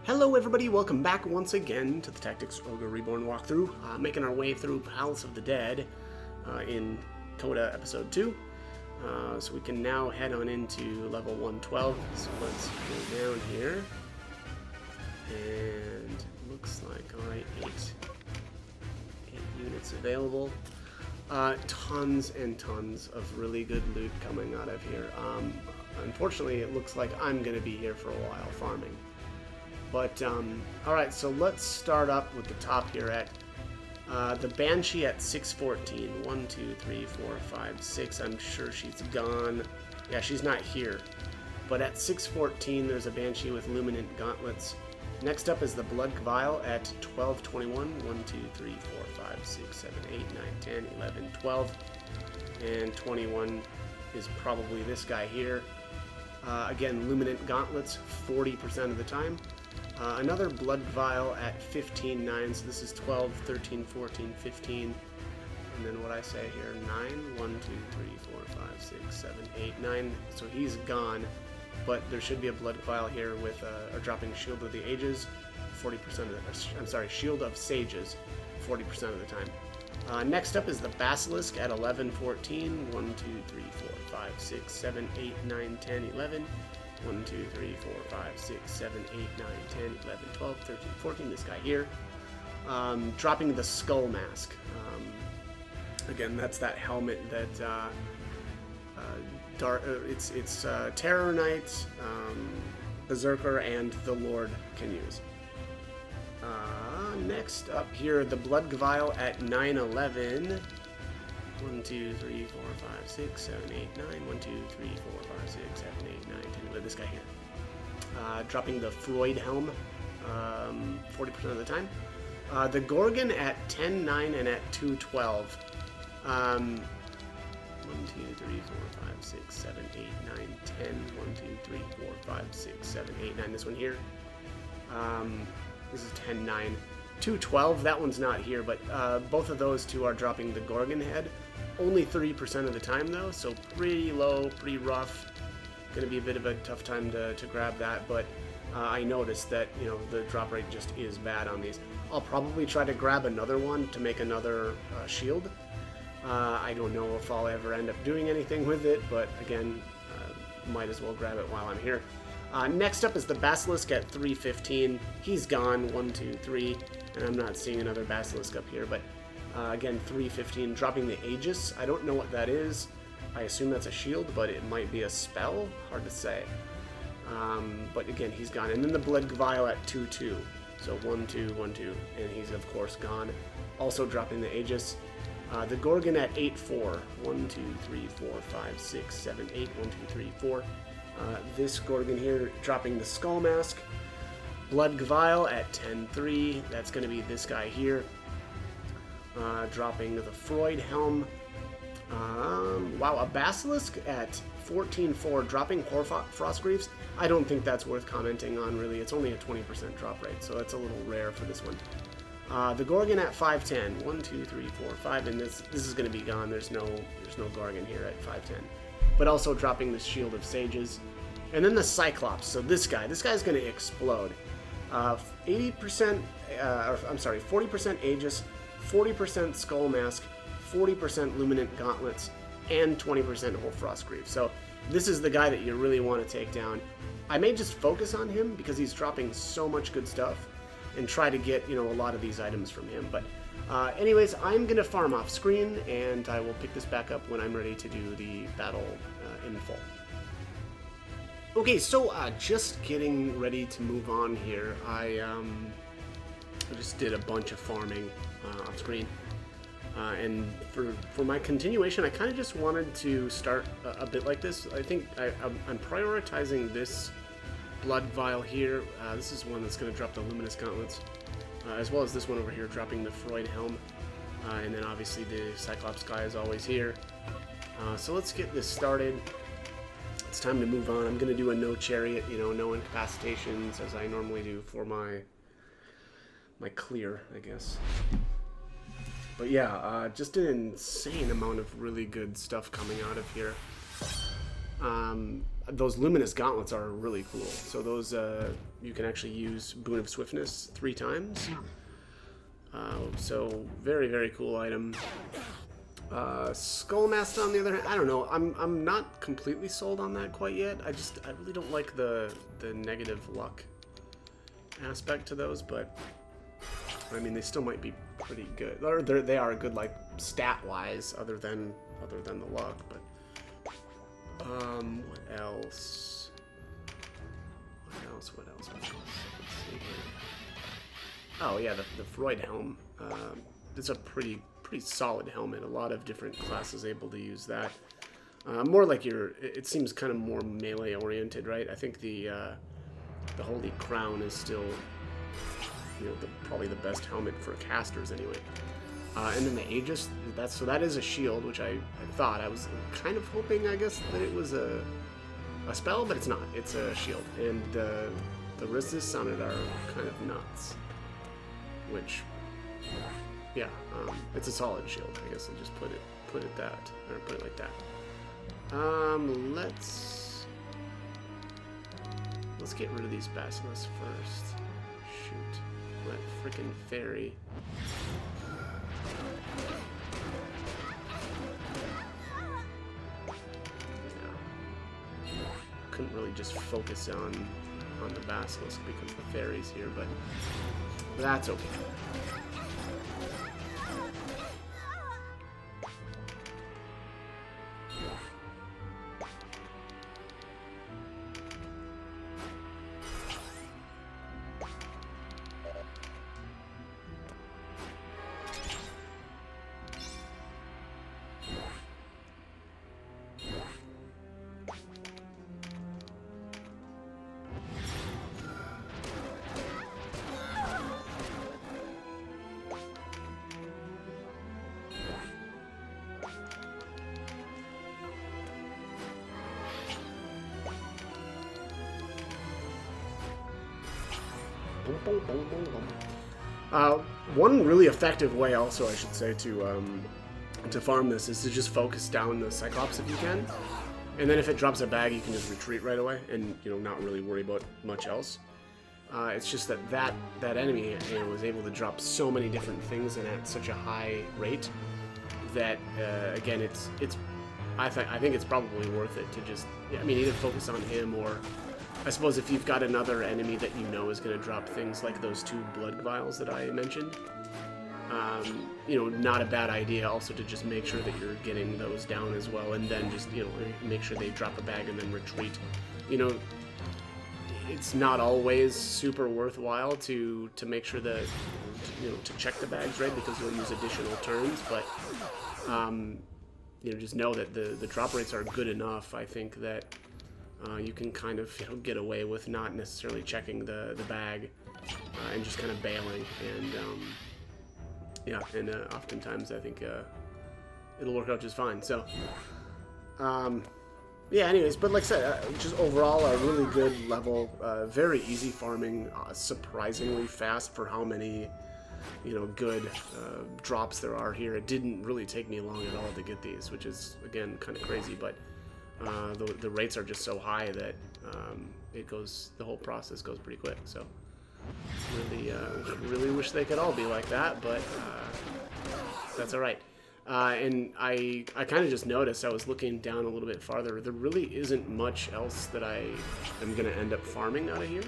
Hello everybody, welcome back once again to the Tactics Ogre Reborn walkthrough, making our way through Palace of the Dead in CODA Episode 2. So we can now head on into level 112, so let's go down here. And looks like, alright, 8 units available. Tons and tons of really good loot coming out of here. Unfortunately, it looks like I'm going to be here for a while farming. But, alright, so let's start up with the top here at the Banshee at 614. 1, 2, 3, 4, 5, 6. I'm sure she's gone. Yeah, she's not here. But at 614, there's a Banshee with luminant gauntlets. Next up is the Blood Vial at 1221. 1, 2, 3, 4, 5, 6, 7, 8, 9, 10, 11, 12. And 21 is probably this guy here. Again, luminant gauntlets 40% of the time. Another Blood Vial at 15.9, so this is 12, 13, 14, 15, and then what I say here, 9, 1, 2, 3, 4, 5, 6, 7, 8, 9, so he's gone, but there should be a Blood Vial here with a dropping Shield of the Ages, 40% of the, I'm sorry, Shield of Sages, 40% of the time. Next up is the Basilisk at 11, 14, 1, 2, 3, 4, 5, 6, 7, 8, 9, 10, 11, 1, 2, 3, 4, 5, 6, 7, 8, 9, 10, 11, 12, 13, 14, this guy here. Dropping the Skull Mask. Again, that's that helmet that it's Terror Knight, Berserker, and the Lord can use. Next up here, the Blood Vial at 911. 1, 2, 3, 4, 5, 6, 7, 8, 9. 1, 2, 3, 4, 5, 6, 7, 8, 9, 10. Look at this guy here. Dropping the Freud Helm 40% of the time. The Gorgon at 10, 9, and at 212. 1, 2, 3, 4, 5, 6, 7, 8, 9, 10. 1, 2, 3, 4, 5, 6, 7, 8, 9. This one here. This is 10, 9. 212, that one's not here, but both of those two are dropping the Gorgon head. Only 30% of the time though, so pretty low, pretty rough. Gonna be a bit of a tough time to grab that, but I noticed that, you know, the drop rate just is bad on these. I'll probably try to grab another one to make another shield. I don't know if I'll ever end up doing anything with it, but again, might as well grab it while I'm here. Next up is the Basilisk at 315. He's gone, 1, 2, 3, and I'm not seeing another Basilisk up here, but again, 315, dropping the Aegis. I don't know what that is. I assume that's a shield, but it might be a spell. Hard to say. But again, he's gone. And then the Blood Vial at 2-2. So 1, 2, 1, 2, and he's of course gone. Also dropping the Aegis. The Gorgon at 8-4. 1, 2, 3, 4, 5, 6, 7, 8. 1, 2, 3, 4. This Gorgon here dropping the Skull Mask. Blood Vial at 10-3. That's going to be this guy here. Dropping the Freud Helm. Wow, a Basilisk at 14-4, dropping Frostgreaves. I don't think that's worth commenting on, really. It's only a 20% drop rate, so that's a little rare for this one. The Gorgon at 510. 1, 2, 3, 4, 5, and this is going to be gone. There's no Gorgon here at 510. But also dropping the Shield of Sages. And then the Cyclops. So this guy's going to explode. 40% Aegis, 40% Skull Mask, 40% Luminant Gauntlets, and 20% Whole Frostgreave. So this is the guy that you really want to take down. I may just focus on him because he's dropping so much good stuff and try to get, you know, a lot of these items from him. But anyways, I'm going to farm off screen, and I will pick this back up when I'm ready to do the battle in full. Okay, so just getting ready to move on here. I just did a bunch of farming off screen. And for my continuation, I kind of just wanted to start a bit like this. I think I'm prioritizing this Blood Vial here. This is one that's going to drop the Luminous Gauntlets, as well as this one over here dropping the Freud Helm. And then obviously the Cyclops guy is always here. So let's get this started. It's time to move on. I'm going to do a no chariot, you know, no incapacitations, as I normally do for my clear, I guess. But yeah, just an insane amount of really good stuff coming out of here. Those luminous gauntlets are really cool. So those you can actually use Boon of Swiftness 3 times. So very, very cool item. Skullmaster on the other hand, I don't know. I'm not completely sold on that quite yet. I really don't like the negative luck aspect to those, but I mean they still might be pretty good. Or they are good like stat wise, other than the luck. But what else? What else? Let's see here. Oh yeah, the Freud helm. It's a pretty solid helmet. A lot of different classes able to use that. More like it seems kind of more melee oriented, right? I think the Holy Crown is still, you know, probably the best helmet for casters anyway. And then the Aegis, that is a shield, which I thought. I was kind of hoping, I guess, that it was a spell, but it's not. It's a shield. And the resist on it are kind of nuts. Which, yeah, it's a solid shield. I guess I'll just put it like that. Let's get rid of these basilisks first. Shoot, that freaking fairy. Yeah. Couldn't really just focus on the basilisk because the fairy's here, but that's okay. One really effective way, also, I should say, to farm this is to just focus down the Cyclops if you can, and then if it drops a bag, you can just retreat right away, and not really worry about much else. It's just that enemy was able to drop so many different things and at such a high rate that again, I think it's probably worth it to just either focus on him, or I suppose if you've got another enemy that is going to drop things like those 2 blood vials that I mentioned, not a bad idea also to just make sure that you're getting those down as well, and then just, make sure they drop a bag and then retreat. It's not always super worthwhile to make sure that, to check the bags, right, because you'll use additional turns, but, just know that the drop rates are good enough, I think, that you can kind of get away with not necessarily checking the bag and just kind of bailing, and oftentimes I think it'll work out just fine. So anyways, but like I said, just overall a really good level, very easy farming, surprisingly fast for how many good drops there are here. It didn't really take me long at all to get these, which is again kind of crazy, but the rates are just so high that the whole process goes pretty quick. So really wish they could all be like that, but that's all right. And I kind of just noticed, I was looking down a little bit farther, there really isn't much else that I am going to end up farming out of here.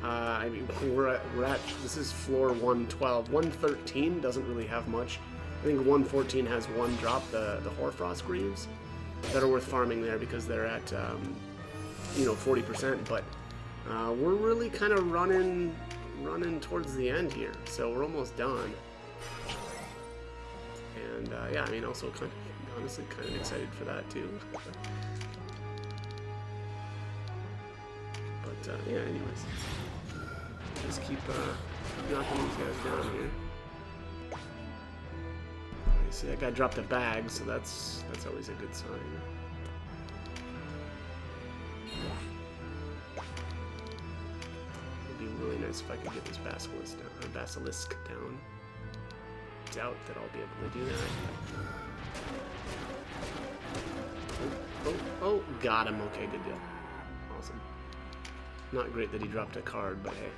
We're at this is floor 112. 113 doesn't really have much. I think 114 has 1 drop, the Hoarfrost Greaves, that are worth farming there because they're at 40%, but we're really kind of running towards the end here, so we're almost done. And also honestly kind of excited for that too. But anyways, just keep knocking these guys down here. See, that guy dropped a bag, so that's always a good sign. It'd be really nice if I could get this basilisk down. Doubt that I'll be able to do that. Oh, got him. Okay, good deal. Awesome. Not great that he dropped a card, but hey.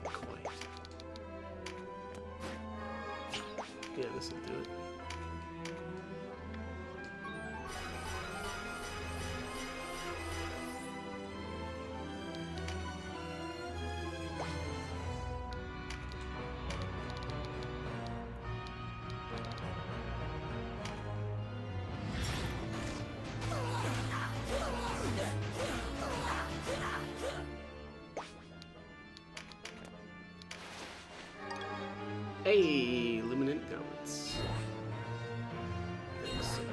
Quite. Yeah, this will do it. Hey, luminant gauntlets. Excellent.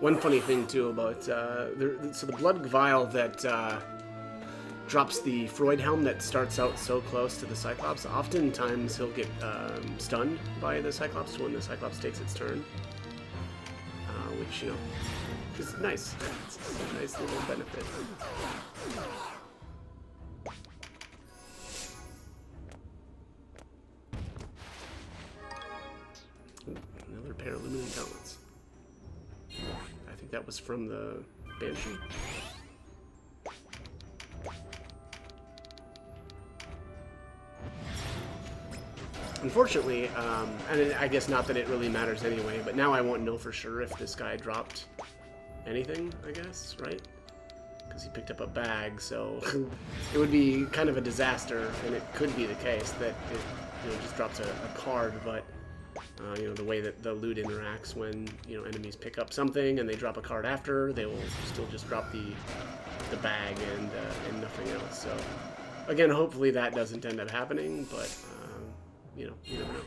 One funny thing too about so the blood vial that drops the Freud helm that starts out so close to the Cyclops. Oftentimes he'll get stunned by the Cyclops when the Cyclops takes its turn, which, you know, is nice. It's a nice little benefit. Ooh, another pair of luminant gauntlets. I think that was from the Banshee. Unfortunately, and I guess not that it really matters anyway, but now I won't know for sure if this guy dropped anything, I guess, right? Because he picked up a bag, so it would be kind of a disaster, and it could be the case that it, you know, just drops a card, but you know, the way that the loot interacts when, you know, enemies pick up something and they drop a card after, they will still just drop the bag and nothing else. So again, hopefully that doesn't end up happening, but you know, you never know.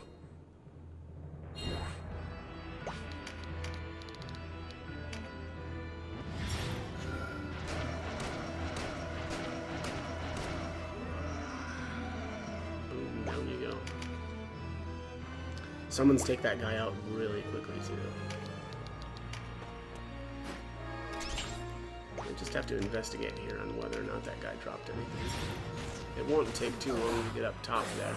Boom, down you go. Someone's take that guy out really quickly too. We just have to investigate here on whether or not that guy dropped anything. It won't take too long to get up top there.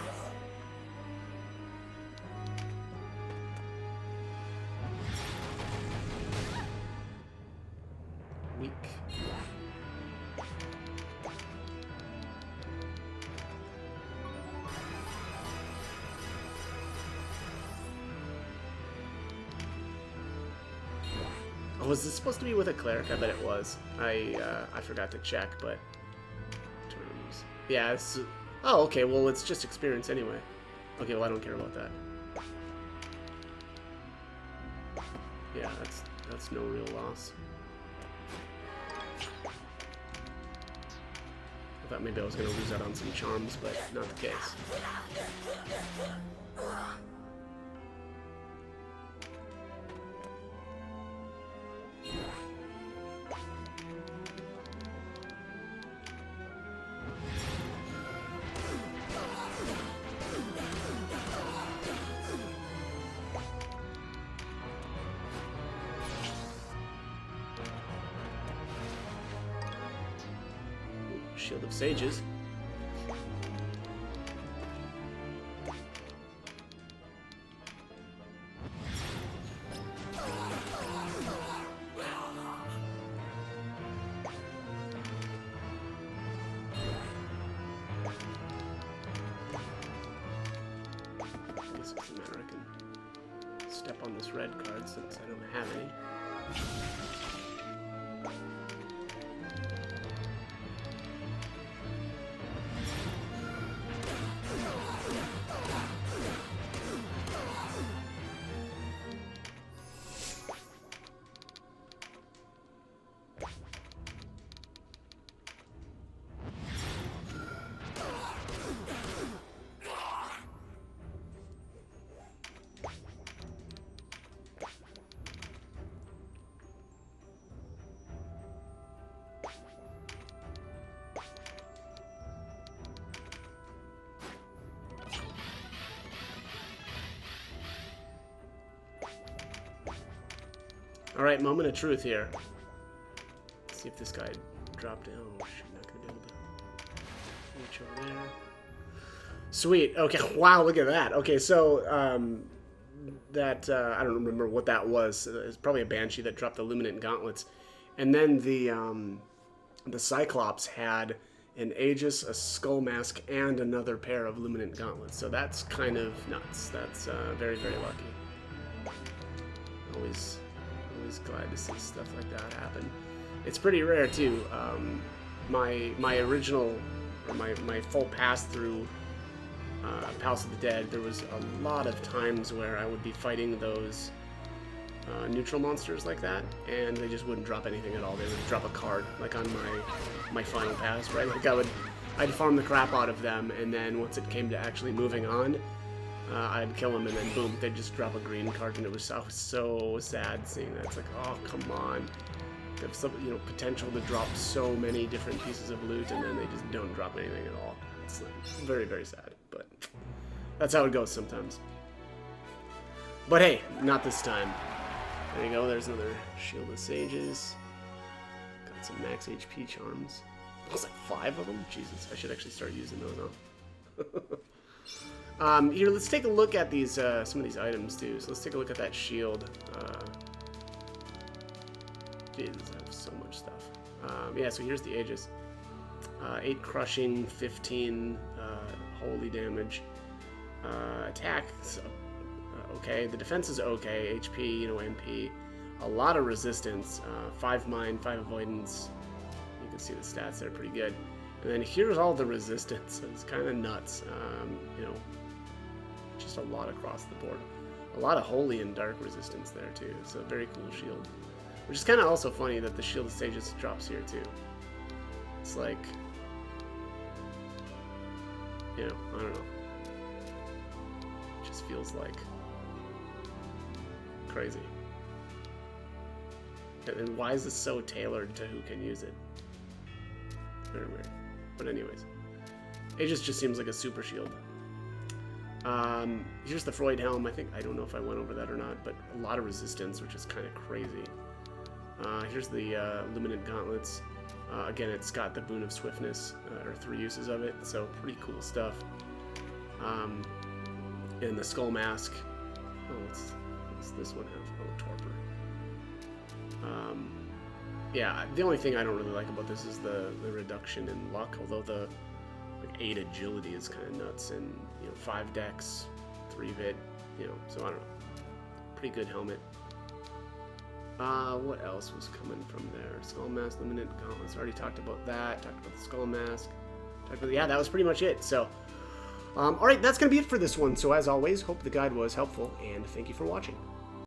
Weak. Oh, was this supposed to be with a cleric? I bet it was. I forgot to check, but terms. Yeah. It's, oh, okay. Well, it's just experience anyway. Okay. Well, I don't care about that. Yeah, that's no real loss. I thought maybe I was going to lose out on some charms, but not the case. Shield of Sages. I guess it doesn't matter. I can step on this red card since I don't have any. Alright, moment of truth here. see if this guy dropped it. Oh, shit, not gonna be able to reach over there. Sweet. Okay, wow, look at that. Okay, so, I don't remember what that was. It's probably a Banshee that dropped the Luminant Gauntlets. And then the Cyclops had an Aegis, a Skull Mask, and another pair of Luminant Gauntlets. So that's kind of nuts. That's very, very lucky. Always glad to see stuff like that happen. It's pretty rare too. My original, or my full pass through Palace of the Dead, there was a lot of times where I would be fighting those neutral monsters like that, and they just wouldn't drop anything at all. They would drop a card, like on my final pass, right? Like I'd farm the crap out of them, and then once it came to actually moving on, I'd kill them, and then boom, they'd just drop a green card, and I was so sad seeing that. It's like, oh, come on. They have some, potential to drop so many different pieces of loot, and then they just don't drop anything at all. It's like very, very sad, but that's how it goes sometimes. But hey, not this time. There you go, there's another Shield of Sages. Got some max HP charms. There's like 5 of them? Jesus, I should actually start using those now. Here, let's take a look at these some of these items too. So let's take a look at that shield. Jesus, I have so much stuff. Yeah, so here's the Aegis. 8 crushing, 15 holy damage. Attack, okay. The defense is okay. HP, MP. A lot of resistance. 5 mind, 5 avoidance. You can see the stats there, pretty good. And then here's all the resistance. It's kind of nuts. Just a lot across the board. A lot of holy and dark resistance there too. It's a very cool shield. Which is kind of also funny that the Shield of Sages drops here too. It's like, I don't know. It just feels like crazy. And why is this so tailored to who can use it? Very weird. But anyways, Aegis just seems like a super shield. Here's the Freud Helm. I don't know if I went over that or not, but a lot of resistance, which is kind of crazy. Here's the Luminant Gauntlets. Again, it's got the Boon of Swiftness, or 3 uses of it, so pretty cool stuff. And the Skull Mask. Oh, what's this one have? Oh, Torpor. Yeah, the only thing I don't really like about this is the reduction in luck, although the 8 agility is kind of nuts, and 5 dex, 3 vit, so I don't know. Pretty good helmet. What else was coming from there? Skull Mask, Luminant Gauntlets. Already talked about that. Talked about the Skull Mask. Yeah, that was pretty much it. So, alright, that's going to be it for this one. So as always, hope the guide was helpful, and thank you for watching.